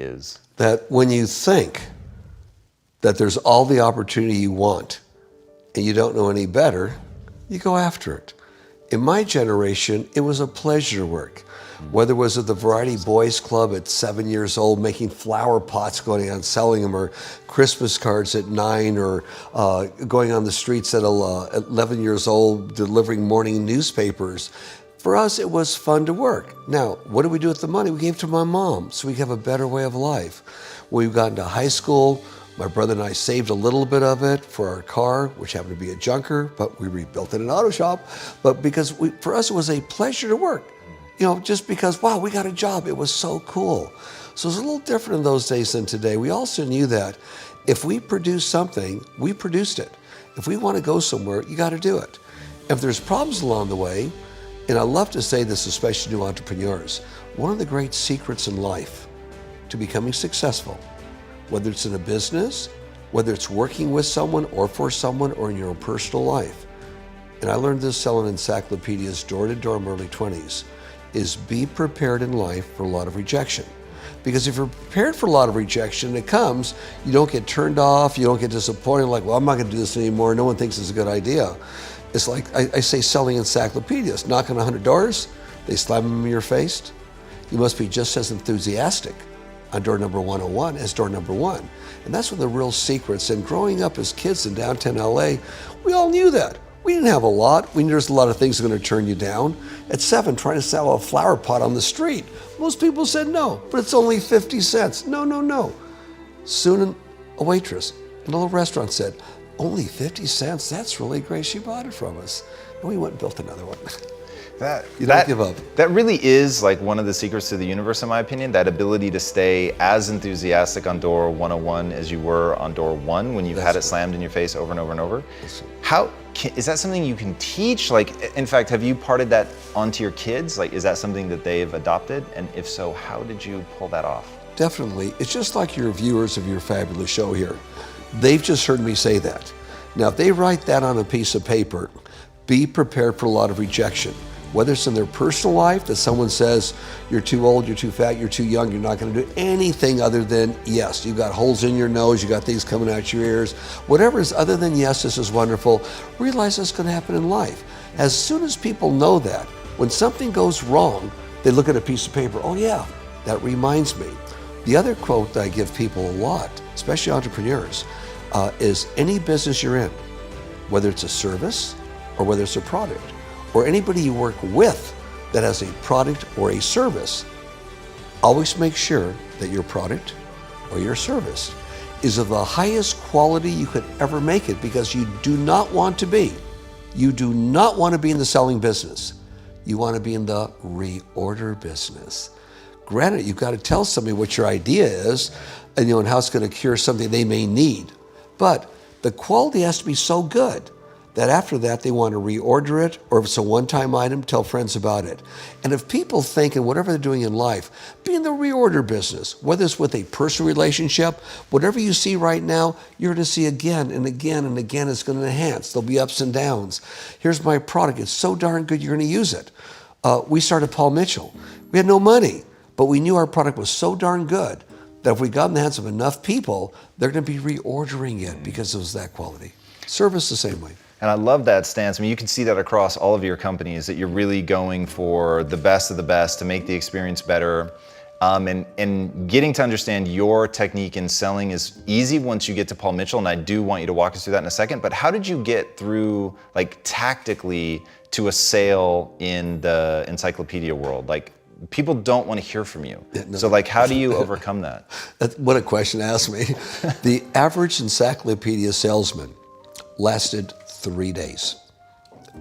is? That when you think that there's all the opportunity you want and you don't know any better, you go after it. In my generation, it was a pleasure to work. Whether it was at the Variety Boys Club at 7 years old, making flower pots, going out and selling them, or Christmas cards at 9, or going on the streets at 11 years old, delivering morning newspapers. For us, it was fun to work. Now, what did we do with the money? We gave to my mom so we could have a better way of life. When we got into high school, my brother and I saved a little bit of it for our car, which happened to be a junker, but we rebuilt it in an auto shop. But because for us, it was a pleasure to work. You know, just because, wow, we got a job. It was so cool. So it was a little different in those days than today. We also knew that if we produced something, we produced it. If we want to go somewhere, you got to do it. If there's problems along the way, and I love to say this, especially to new entrepreneurs, one of the great secrets in life to becoming successful, whether it's in a business, whether it's working with someone or for someone or in your own personal life, and I learned this selling encyclopedias door to door in my early 20s, is be prepared in life for a lot of rejection. Because if you're prepared for a lot of rejection, it comes, you don't get turned off, you don't get disappointed, like, well, I'm not gonna do this anymore, no one thinks it's a good idea. It's like, I say selling encyclopedias, knock on 100 doors, they slam them in your face. You must be just as enthusiastic on door number 101 as door number 1. And that's one of the real secrets. And growing up as kids in downtown LA, we all knew that. We didn't have a lot. We knew there's a lot of things that are going to turn you down. At 7, trying to sell a flower pot on the street, most people said no, but it's only 50 cents. No, no, no. Soon a waitress in a little restaurant said, only 50 cents? That's really great. She bought it from us. And we went and built another one. You don't give up. That really is like one of the secrets to the universe, in my opinion, that ability to stay as enthusiastic on door 101 as you were on door 1 when you've had it slammed in your face over and over and over. Is that something you can teach? Like, in fact, have you parted that onto your kids? Like, is that something that they've adopted? And if so, how did you pull that off? Definitely. It's just like your viewers of your fabulous show here. They've just heard me say that. Now, if they write that on a piece of paper, be prepared for a lot of rejection. Whether it's in their personal life, that someone says, you're too old, you're too fat, you're too young, you're not gonna do anything other than yes. You've got holes in your nose, you got things coming out your ears. Whatever is other than yes, this is wonderful, realize that's gonna happen in life. As soon as people know that, when something goes wrong, they look at a piece of paper, oh yeah, that reminds me. The other quote that I give people a lot, especially entrepreneurs, is any business you're in, whether it's a service or whether it's a product, or anybody you work with that has a product or a service, always make sure that your product or your service is of the highest quality you could ever make it, because you do not want to be in the selling business. You want to be in the reorder business. Granted, you've got to tell somebody what your idea is and how it's going to cure something they may need. But the quality has to be so good that after that they want to reorder it, or if it's a one-time item, tell friends about it. And if people think in whatever they're doing in life, be in the reorder business, whether it's with a personal relationship, whatever you see right now, you're going to see again and again and again. It's going to enhance. There'll be ups and downs. Here's my product. It's so darn good, you're going to use it. We started Paul Mitchell. We had no money, but we knew our product was so darn good that if we got in the hands of enough people, they're going to be reordering it because it was that quality. Service the same way. And I love that stance. I mean, you can see that across all of your companies, that you're really going for the best of the best to make the experience better. And getting to understand your technique in selling is easy once you get to Paul Mitchell, and I do want you to walk us through that in a second. But how did you get through, like, tactically to a sale in the encyclopedia world? Like, people don't want to hear from you. No. So, like, how do you overcome that? What a question to ask me. The average encyclopedia salesman lasted 3 days.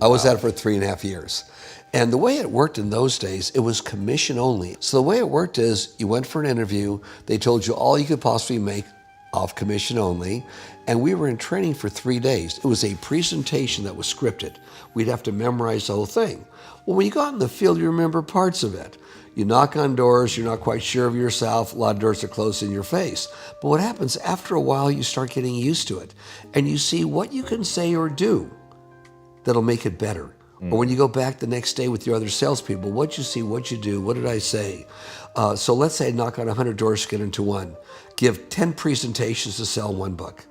I was at it for 3.5 years. And the way it worked in those days, it was commission only. So the way it worked is you went for an interview, they told you all you could possibly make off commission only, and we were in training for 3 days. It was a presentation that was scripted. We'd have to memorize the whole thing. Well, when you got in the field, you remember parts of it. You knock on doors, you're not quite sure of yourself, a lot of doors are closed in your face. But what happens, after a while, you start getting used to it, and you see what you can say or do that'll make it better, Or when you go back the next day with your other salespeople, what'd you see, what'd you do, what did I say? So let's say I knock on 100 doors to get into one. Give 10 presentations to sell one book.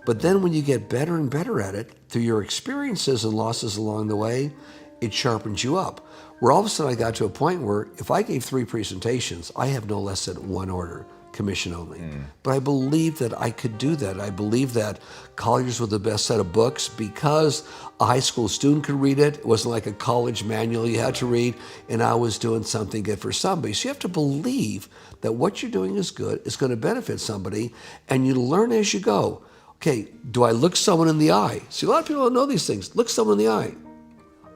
But then when you get better and better at it, through your experiences and losses along the way, it sharpens you up. Where all of a sudden I got to a point where if I gave 3 presentations, I have no less than 1 order, commission only. But I believed that I could do that. I believed that Colliers was the best set of books because a high school student could read it. It wasn't like a college manual you had to read, and I was doing something good for somebody. So you have to believe that what you're doing is good, it's going to benefit somebody, and you learn as you go. Okay, do I look someone in the eye? See, a lot of people don't know these things. Look someone in the eye.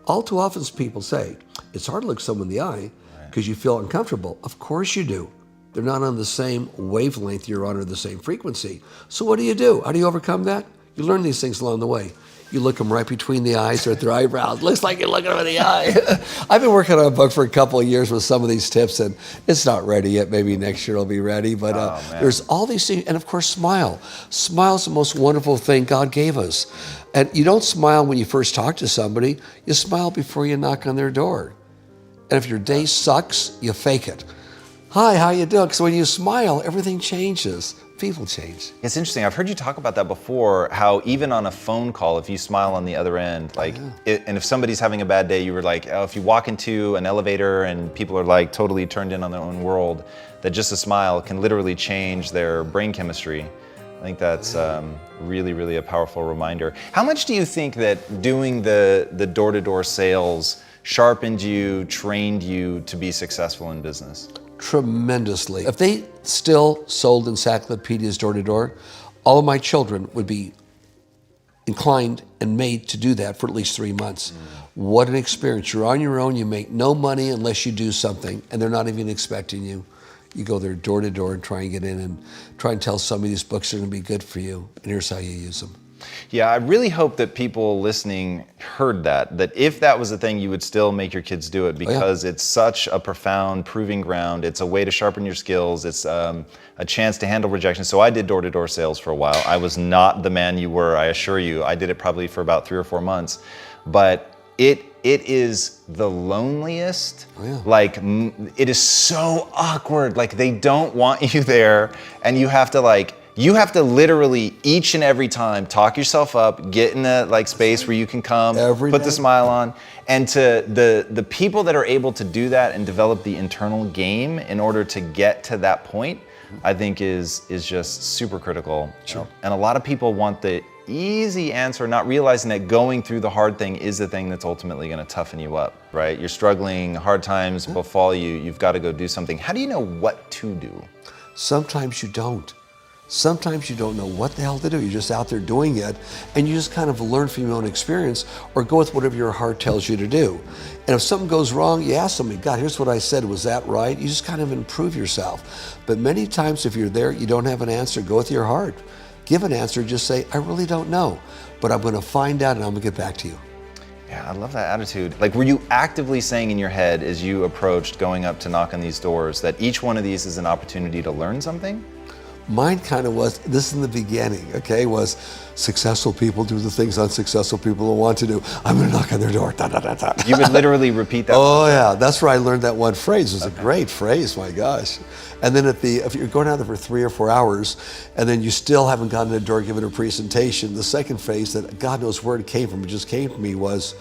All too often people say, it's hard to look someone in the eye because you feel uncomfortable. Of course you do. They're not on the same wavelength you're on or the same frequency. So what do? How do you overcome that? You learn these things along the way. You look them right between the eyes or at their eyebrows. Looks like you're looking them in the eye. I've been working on a book for a couple of years with some of these tips, and it's not ready yet. Maybe next year it'll be ready. But there's all these things. And of course, smile. Smile's the most wonderful thing God gave us. And you don't smile when you first talk to somebody. You smile before you knock on their door. And if your day sucks, you fake it. Hi, how you doing? Because when you smile, everything changes. People change. It's interesting. I've heard you talk about that before, how even on a phone call, if you smile on the other end, like, and if somebody's having a bad day, you were like, oh, if you walk into an elevator and people are like totally turned in on their own world, that just a smile can literally change their brain chemistry. I think that's really, really a powerful reminder. How much do you think that doing the door-to-door sales sharpened you, trained you to be successful in business? Tremendously. If they still sold encyclopedias door to door, all of my children would be inclined and made to do that for at least 3 months. What an experience. You're on your own, you make no money unless you do something, and they're not even expecting you. You go there door to door and try and get in and try and tell somebody these books are going to be good for you, and here's how you use them. Yeah, I really hope that people listening heard that if that was the thing, you would still make your kids do it because it's such a profound proving ground. It's a way to sharpen your skills. It's a chance to handle rejection. So I did door-to-door sales for a while. I was not the man you were, I assure you. I did it probably for about 3 or 4 months. But it is the loneliest. Like, it is so awkward. Like, they don't want you there, and you have to literally each and every time talk yourself up, get in a space where you can come, put the smile on. And to the people that are able to do that and develop the internal game in order to get to that point, I think is just super critical. Sure. And a lot of people want the easy answer, not realizing that going through the hard thing is the thing that's ultimately going to toughen you up, right? You're struggling, hard times befall you, you've got to go do something. How do you know what to do? Sometimes you don't. Sometimes you don't know what the hell to do. You're just out there doing it, and you just kind of learn from your own experience or go with whatever your heart tells you to do. And if something goes wrong, you ask somebody, God, here's what I said, was that right? You just kind of improve yourself. But many times if you're there, you don't have an answer, go with your heart. Give an answer, just say, I really don't know, but I'm going to find out and I'm going to get back to you. Yeah, I love that attitude. Like, were you actively saying in your head as you approached going up to knock on these doors that each one of these is an opportunity to learn something? Mine kind of was, this in the beginning, okay, was successful people do the things unsuccessful people don't want to do. I'm going to knock on their door. Da, da, da, da. You would literally repeat that? Oh, yeah. That's where I learned that one phrase. It was a great phrase, my gosh. And then if you're going out there for 3 or 4 hours and then you still haven't gotten to the door, given a presentation, the second phrase that God knows where it came from, it just came to me was,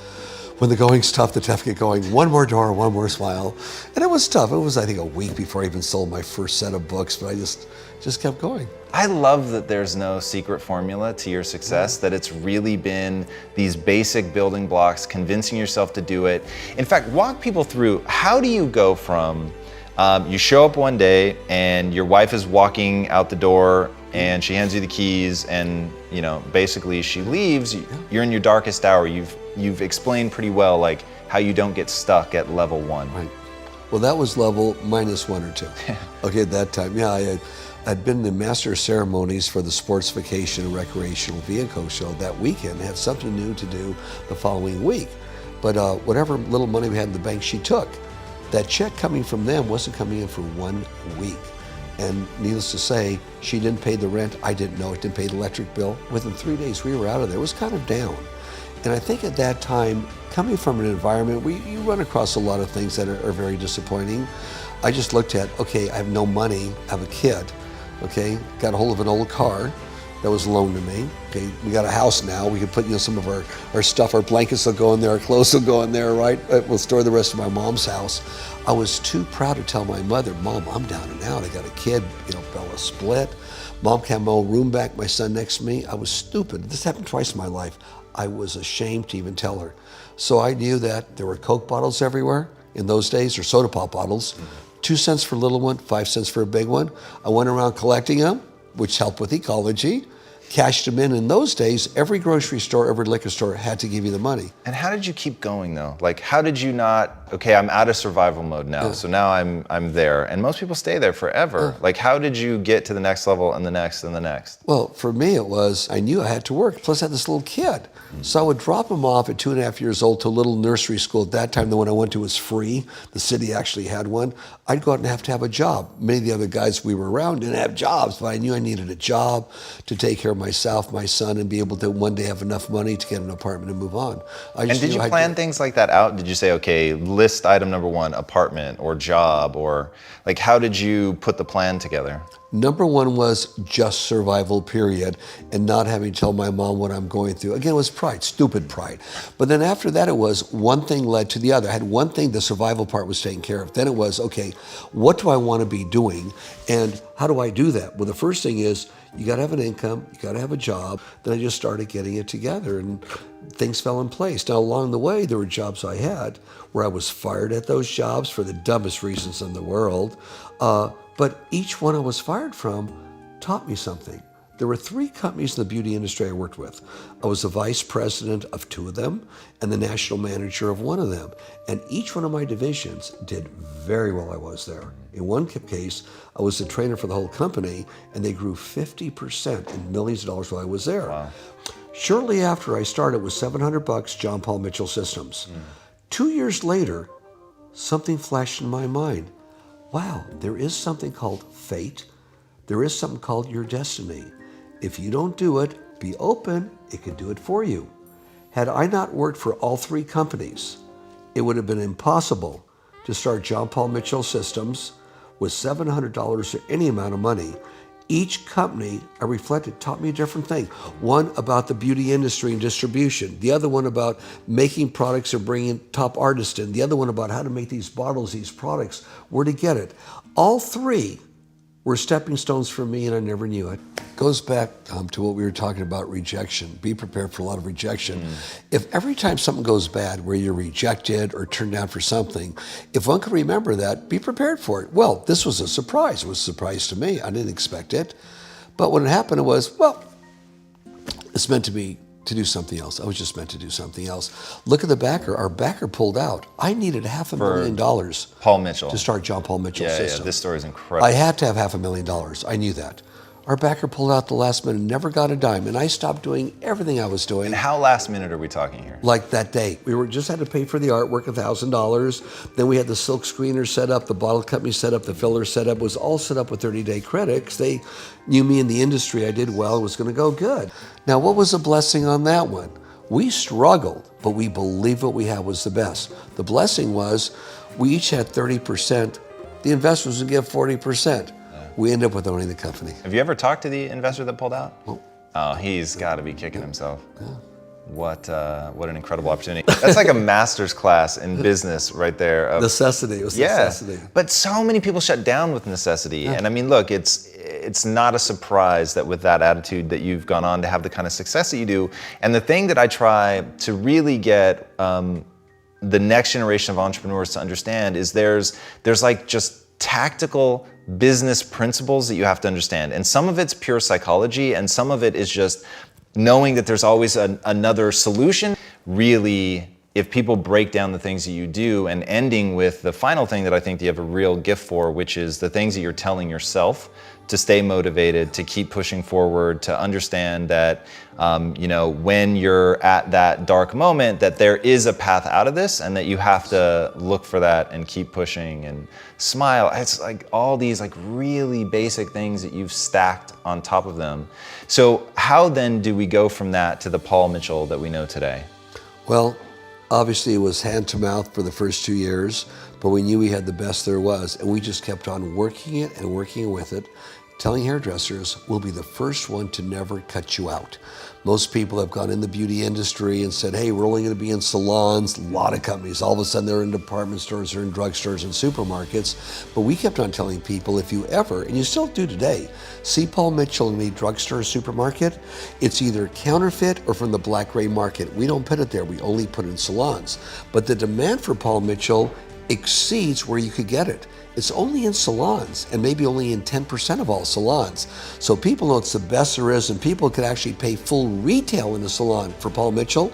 when the going's tough, the tough get going. One more door, one more smile. And it was tough. It was, I think, a week before I even sold my first set of books, but I just kept going. I love that there's no secret formula to your success, that it's really been these basic building blocks, convincing yourself to do it. In fact, walk people through, how do you go from, you show up one day and your wife is walking out the door and she hands you the keys and, you know, basically she leaves, you're in your darkest hour. You've explained pretty well, like, how you don't get stuck at level 1. Right. Well, that was level -1 or 2. Okay, at that time. Yeah, I'd been the master of ceremonies for the Sports Vacation and Recreational Vehicle Show that weekend. I had something new to do the following week. But whatever little money we had in the bank, she took. That check coming from them wasn't coming in for 1 week. And needless to say, she didn't pay the rent. I didn't know it, didn't pay the electric bill. Within 3 days, we were out of there. It was kind of down. And I think at that time, coming from an environment where you run across a lot of things that are very disappointing, I just looked at, okay, I have no money, I have a kid, okay, got a hold of an old car that was loaned to me. Okay, we got a house now. We can put some of our stuff, our blankets will go in there, our clothes will go in there, right? We'll store the rest of my mom's house. I was too proud to tell my mother, Mom, I'm down and out. I got a kid, Bella split. Mom can't have my own room back, my son next to me. I was stupid. This happened twice in my life. I was ashamed to even tell her. So I knew that there were Coke bottles everywhere in those days, or soda pop bottles. 2 cents for a little one, 5 cents for a big one. I went around collecting them, which helped with ecology, cashed them in those days. Every grocery store, every liquor store had to give you the money. And how did you keep going though? Like, how did you not, okay, I'm out of survival mode now, so now I'm there. And most people stay there forever. Like, how did you get to the next level and the next and the next? Well, for me it was, I knew I had to work. Plus I had this little kid. So I would drop him off at 2.5 years old to a little nursery school. At that time, the one I went to was free. The city actually had one. I'd go out and have to have a job. Many of the other guys we were around didn't have jobs, but I knew I needed a job to take care of myself, my son, and be able to one day have enough money to get an apartment and move on. And did you plan things like that out? Did you say, okay, list item number 1, apartment or job, or like, how did you put the plan together? Number 1 was just survival, period, and not having to tell my mom what I'm going through. Again, it was pride, stupid pride. But then after that, it was one thing led to the other. I had one thing, the survival part was taken care of. Then it was, okay, what do I want to be doing, and how do I do that? Well, the first thing is, you got to have an income, you got to have a job. Then I just started getting it together, and things fell in place. Now, along the way, there were jobs I had where I was fired at those jobs for the dumbest reasons in the world. But each one I was fired from taught me something. There were 3 companies in the beauty industry I worked with. I was the vice president of 2 of them and the national manager of 1 of them. And each one of my divisions did very well while I was there. In one case, I was the trainer for the whole company, and they grew 50% in millions of dollars while I was there. Wow. Shortly after I started with $700, John Paul Mitchell Systems. 2 years later, something flashed in my mind. Wow, there is something called fate. There is something called your destiny. If you don't do it, be open, it could do it for you. Had I not worked for all 3 companies, it would have been impossible to start John Paul Mitchell Systems with $700 or any amount of money. Each company I reflected taught me a different thing. One about the beauty industry and distribution. The other one about making products and bringing top artists in. The other one about how to make these bottles, these products, where to get it. All 3 were stepping stones for me, and I never knew it. Goes back to what we were talking about, rejection. Be prepared for a lot of rejection. If every time something goes bad where you're rejected or turned down for something, if one can remember that, be prepared for it. Well, this was a surprise. It was a surprise to me. I didn't expect it. But when it happened, it was, well, it's meant to be to do something else. I was just meant to do something else. Look at the backer. Our backer pulled out. I needed $500,000 Paul Mitchell to start John Paul Mitchell Systems. Yeah, this story is incredible. I had to have $500,000. I knew that. Our backer pulled out the last minute, never got a dime, and I stopped doing everything I was doing. And how last minute are we talking here? Like that day. We just had to pay for the artwork, $1,000. Then we had the silk screener set up, the bottle company set up, the filler set up. It was all set up with 30-day credit because they knew me in the industry. I did well. It was going to go good. Now, what was the blessing on that one? We struggled, but we believed what we had was the best. The blessing was we each had 30%. The investors would give 40%. We ended up with owning the company. Have you ever talked to the investor that pulled out? Oh, he's got to be kicking himself. Yeah. What an incredible opportunity. That's like a master's class in business right there. Necessity. It was necessity. But so many people shut down with necessity. Yeah. And I mean, look, it's not a surprise that with that attitude that you've gone on to have the kind of success that you do. And the thing that I try to really get the next generation of entrepreneurs to understand is there's like just tactical business principles that you have to understand. And some of it's pure psychology, and some of it is just knowing that there's always another solution. Really, if people break down the things that you do, and ending with the final thing that I think that you have a real gift for, which is the things that you're telling yourself to stay motivated, to keep pushing forward, to understand that when you're at that dark moment, that there is a path out of this, and that you have to look for that and keep pushing and smile. It's like all these like really basic things that you've stacked on top of them. So how then do we go from that to the Paul Mitchell that we know today? Well, obviously it was hand to mouth for the first 2 years, but we knew we had the best there was, and we just kept on working it and working with it, telling hairdressers, we'll be the first one to never cut you out. Most people have gone in the beauty industry and said, hey, we're only going to be in salons. A lot of companies, all of a sudden they're in department stores, they're in drugstores and supermarkets. But we kept on telling people, if you ever, and you still do today, see Paul Mitchell in the drugstore or supermarket, it's either counterfeit or from the black gray market. We don't put it there, we only put it in salons. But the demand for Paul Mitchell exceeds where you could get it. It's only in salons, and maybe only in 10% of all salons. So people know it's the best there is, and people could actually pay full retail in a salon for Paul Mitchell,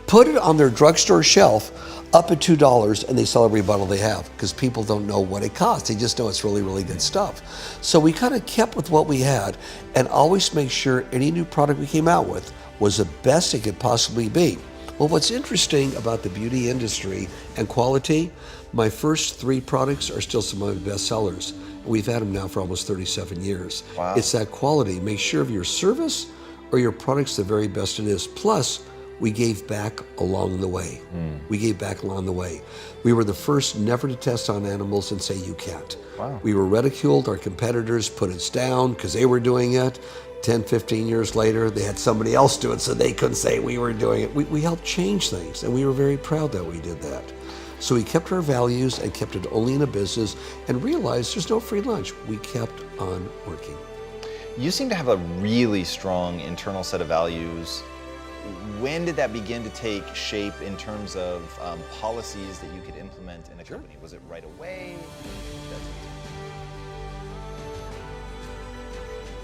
put it on their drugstore shelf up at $2, and they sell every bottle they have, because people don't know what it costs. They just know it's really, really good stuff. So we kind of kept with what we had and always make sure any new product we came out with was the best it could possibly be. Well, what's interesting about the beauty industry and quality, my first 3 products are still some of my best sellers. We've had them now for almost 37 years. Wow. It's that quality. Make sure of your service or your product's the very best it is. Plus, we gave back along the way. We gave back along the way. We were the first never to test on animals and say you can't. Wow. We were ridiculed. Our competitors put us down because they were doing it. 10, 15 years later, they had somebody else do it, so they couldn't say we were doing it. We helped change things, and we were very proud that we did that. So we kept our values and kept it only in a business and realized there's no free lunch. We kept on working. You seem to have a really strong internal set of values. When did that begin to take shape in terms of policies that you could implement in a company? Was it right away?